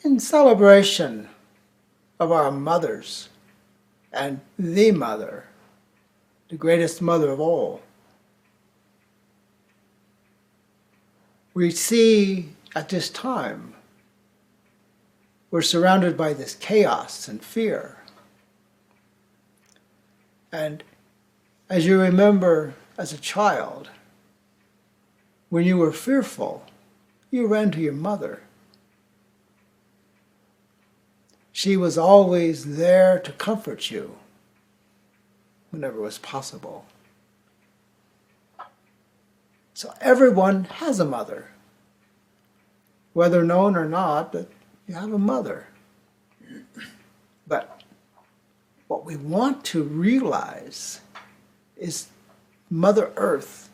in celebration of our mothers and the mother, the greatest mother of all, we see at this time we're surrounded by this chaos and fear. And as you remember as a child, when you were fearful, you ran to your mother. She was always there to comfort you whenever it was possible. So everyone has a mother. Whether known or not, but you have a mother. But what we want to realize is Mother Earth,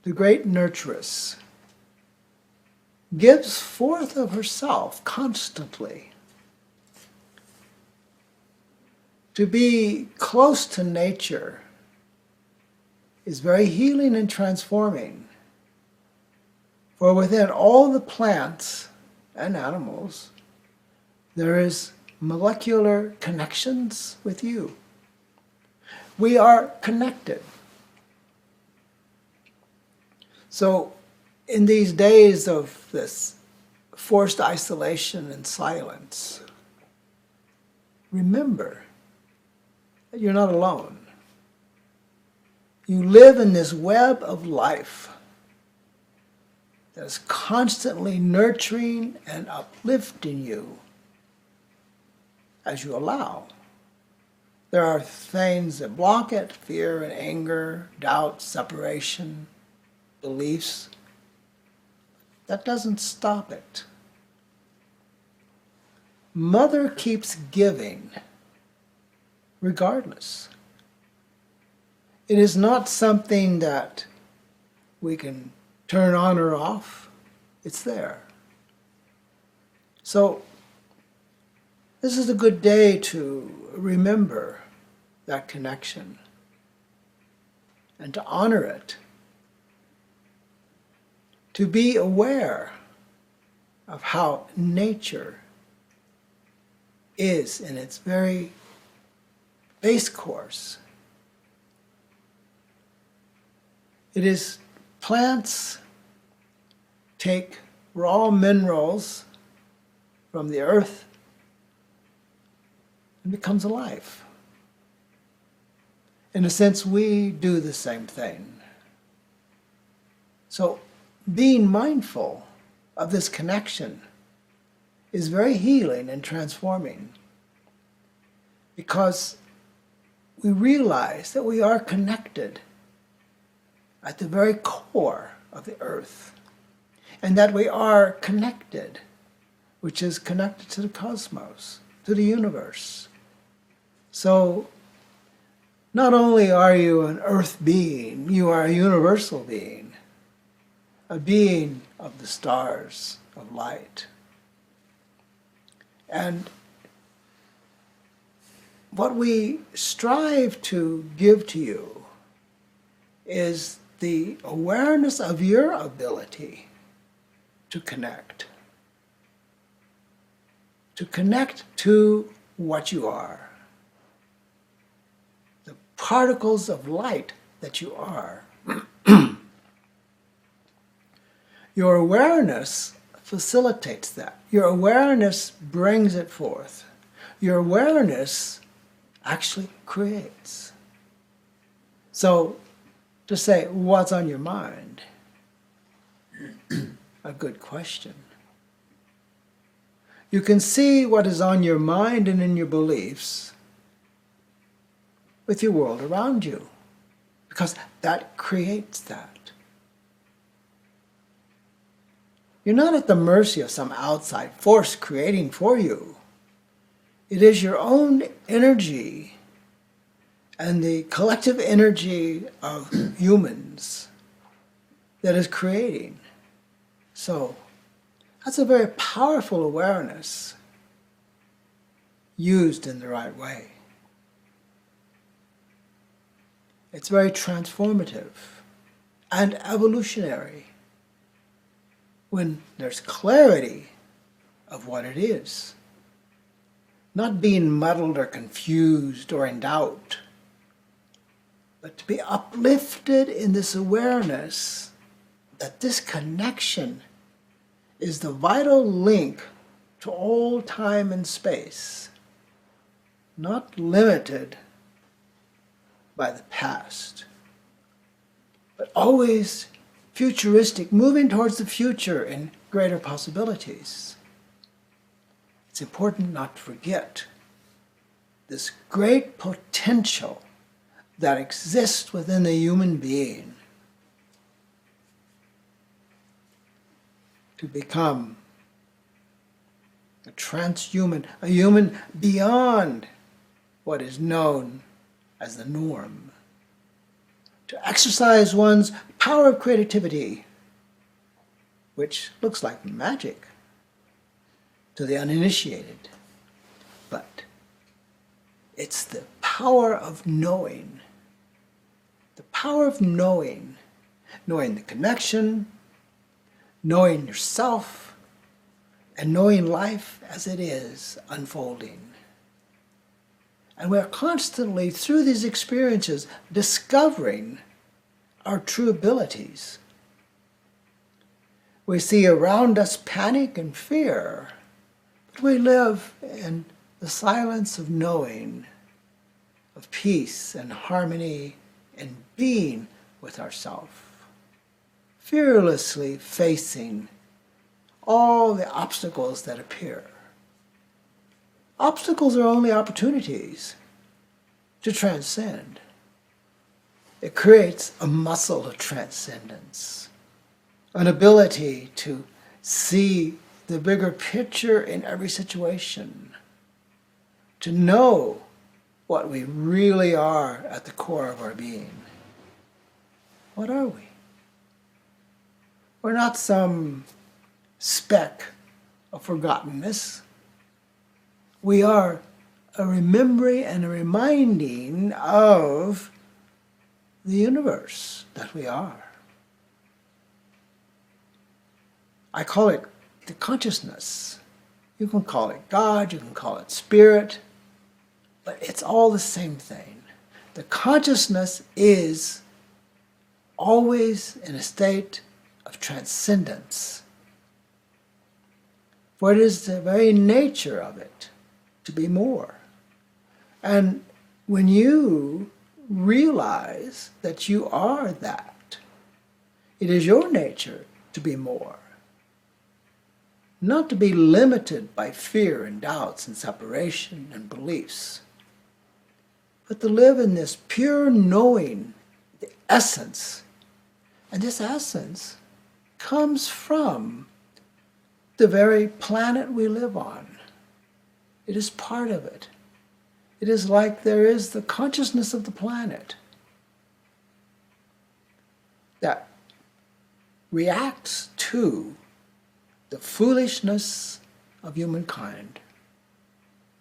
the great nurturess, gives forth of herself constantly. To be close to nature is very healing and transforming. For within all the plants and animals, there is molecular connections with you. We are connected. So in these days of this forced isolation and silence, remember that you're not alone. You live in this web of life that is constantly nurturing and uplifting you as you allow. There are things that block it: fear and anger, doubt, separation, beliefs. That doesn't stop it. Mother keeps giving regardless. It is not something that we can turn on or off. It's there. So this is a good day to remember that connection and to honor it. To be aware of how nature is in its very base course. It is plants take raw minerals from the earth and becomes alive. In a sense, we do the same thing. So being mindful of this connection is very healing and transforming, because we realize that we are connected at the very core of the earth, and that we are connected, which is connected to the cosmos, to the universe. So not only are you an earth being, you are a universal being, a being of the stars of light. And what we strive to give to you is the awareness of your ability to connect to what you are, the particles of light that you are. Your awareness facilitates that. Your awareness brings it forth. Your awareness actually creates. So, to say, what's on your mind? A good question. You can see what is on your mind and in your beliefs with your world around you, because that creates that. You're not at the mercy of some outside force creating for you. It is your own energy and the collective energy of humans that is creating. So that's a very powerful awareness used in the right way. It's very transformative and evolutionary. When there's clarity of what it is. Not being muddled or confused or in doubt, but to be uplifted in this awareness that this connection is the vital link to all time and space, not limited by the past, but always futuristic, moving towards the future and greater possibilities. It's important not to forget this great potential that exists within the human being to become a transhuman, a human beyond what is known as the norm, to exercise one's power of creativity, which looks like magic to the uninitiated, but it's the power of knowing. The power of knowing the connection, knowing yourself, and knowing life as it is unfolding. And we're constantly, through these experiences, discovering our true abilities. We see around us panic and fear, but we live in the silence of knowing, of peace and harmony and being with ourselves, fearlessly facing all the obstacles that appear. Obstacles are only opportunities to transcend. It creates a muscle of transcendence, an ability to see the bigger picture in every situation, to know what we really are at the core of our being. What are we? We're not some speck of forgottenness. We are a remembering and a reminding of the universe that we are. I call it the consciousness. You can call it God, you can call it spirit, but it's all the same thing. The consciousness is always in a state of transcendence, for it is the very nature of it to be more. And when you realize that you are that, it is your nature to be more. Not to be limited by fear and doubts and separation and beliefs, but to live in this pure knowing, the essence. And this essence comes from the very planet we live on. It is part of it. It is like there is the consciousness of the planet that reacts to the foolishness of humankind.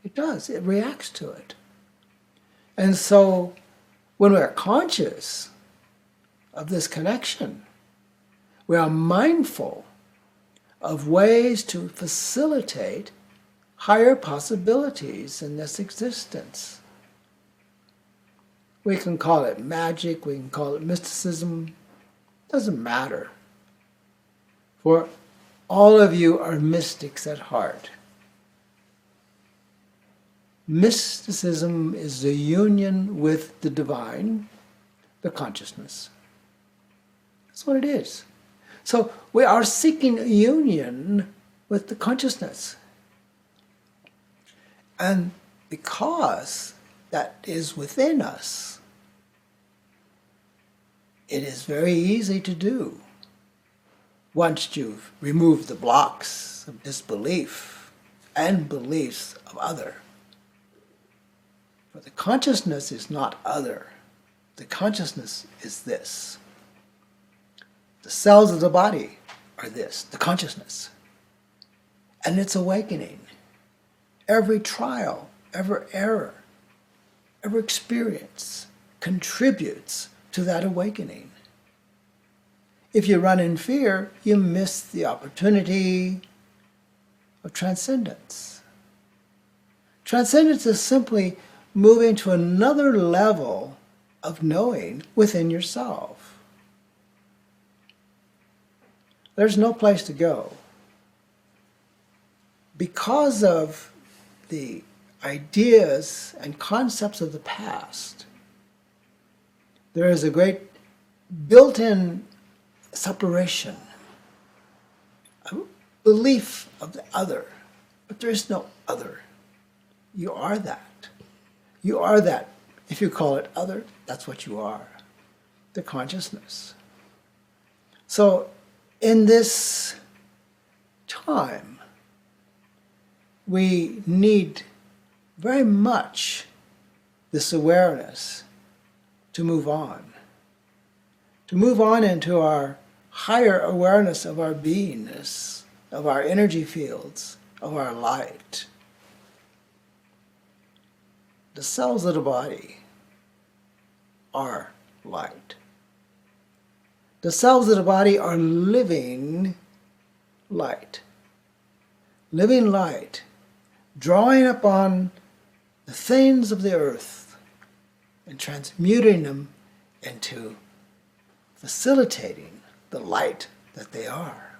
It does. It reacts to it. And so when we're conscious of this connection, we are mindful of ways to facilitate higher possibilities in this existence. We can call it magic, we can call it mysticism, doesn't matter. For all of you are mystics at heart. Mysticism is the union with the divine, the consciousness. That's what it is. So we are seeking a union with the consciousness. And because that is within us, it is very easy to do once you've removed the blocks of disbelief and beliefs of other. But the consciousness is not other. The consciousness is this. The cells of the body are this, the consciousness. And it's awakening. Every trial, every error, every experience contributes to that awakening. If you run in fear, you miss the opportunity of transcendence. Transcendence is simply moving to another level of knowing within yourself. There's no place to go. Because of the ideas and concepts of the past, there is a great built-in separation, a belief of the other, but there is no other. You are that. You are that. If you call it other, that's what you are, the consciousness. So in this time, we need very much this awareness to move on into our higher awareness of our beingness, of our energy fields, of our light. The cells of the body are light. The cells of the body are living light. Living light, drawing upon the things of the earth and transmuting them into facilitating the light that they are.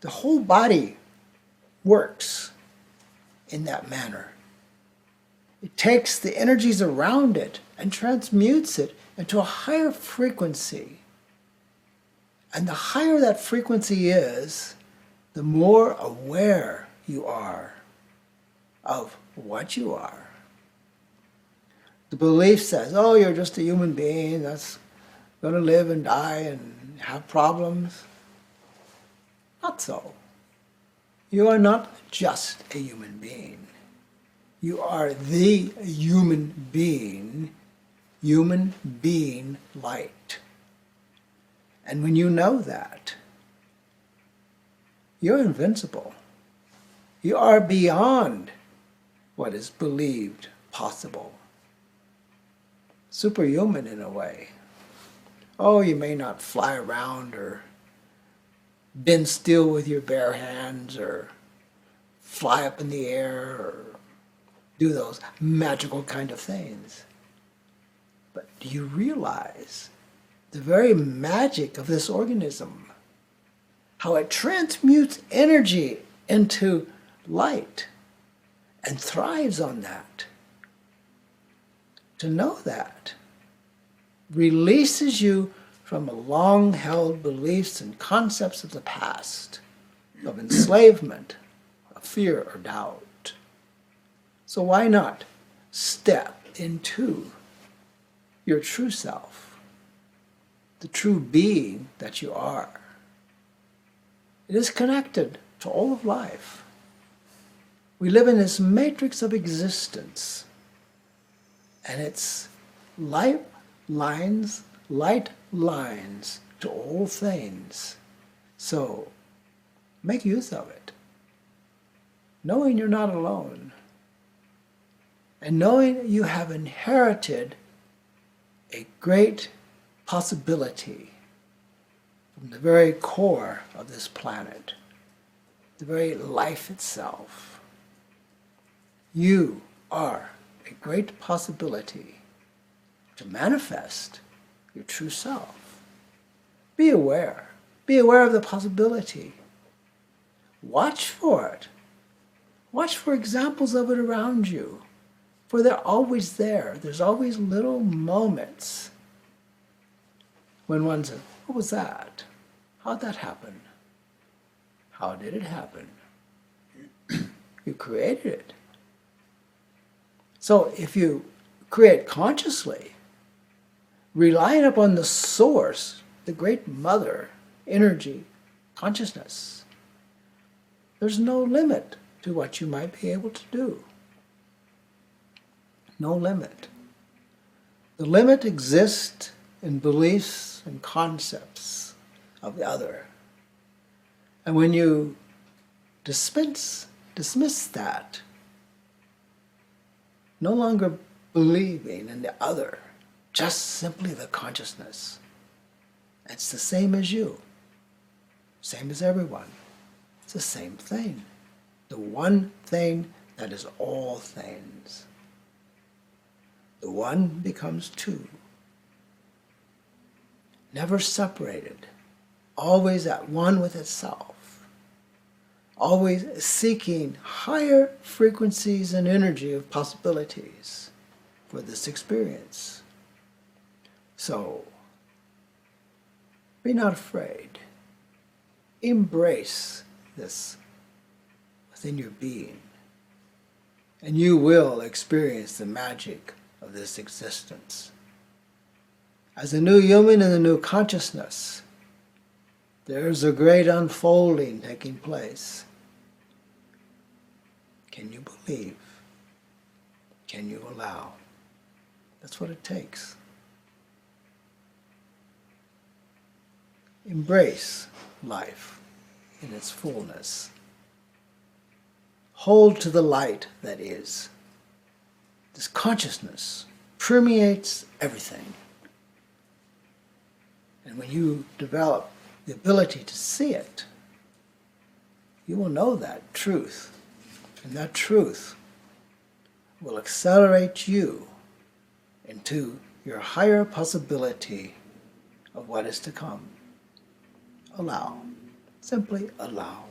The whole body works in that manner. It takes the energies around it and transmutes it into a higher frequency. And the higher that frequency is, the more aware you are of what you are. The belief says, oh, you're just a human being that's going to live and die and have problems. Not so. You are not just a human being. You are the human being light. And when you know that, you're invincible. You are beyond what is believed possible. Superhuman in a way. Oh, you may not fly around or bend still with your bare hands or fly up in the air or do those magical kind of things. But do you realize the very magic of this organism? How it transmutes energy into light and thrives on that. To know that releases you from long-held beliefs and concepts of the past, of enslavement, of fear or doubt. So why not step into your true self, the true being that you are? It is connected to all of life. We live in this matrix of existence, and it's light lines to all things. So make use of it, knowing you're not alone, and knowing you have inherited a great possibility from the very core of this planet, the very life itself. You are a great possibility to manifest your true self. Be aware. Be aware of the possibility. Watch for it. Watch for examples of it around you, for they're always there. There's always little moments when one says, what was that? How'd that happen? How did it happen? You created it. So if you create consciously, relying upon the source, the great mother, energy, consciousness, there's no limit to what you might be able to do. No limit. The limit exists in beliefs and concepts of the other. And when you dismiss that, no longer believing in the other, just simply the consciousness, it's the same as you, same as everyone. It's the same thing. the one thing that is all things. The one becomes two. Never separated, always at one with itself, always seeking higher frequencies and energy of possibilities for this experience. So, be not afraid. Embrace this within your being, and you will experience the magic of this existence. As a new human in a new consciousness, there is a great unfolding taking place. Can you believe? Can you allow? That's what it takes. Embrace life in its fullness. Hold to the light that is. This consciousness permeates everything. And when you develop the ability to see it, you will know that truth. And that truth will accelerate you into your higher possibility of what is to come. Allow. Simply allow.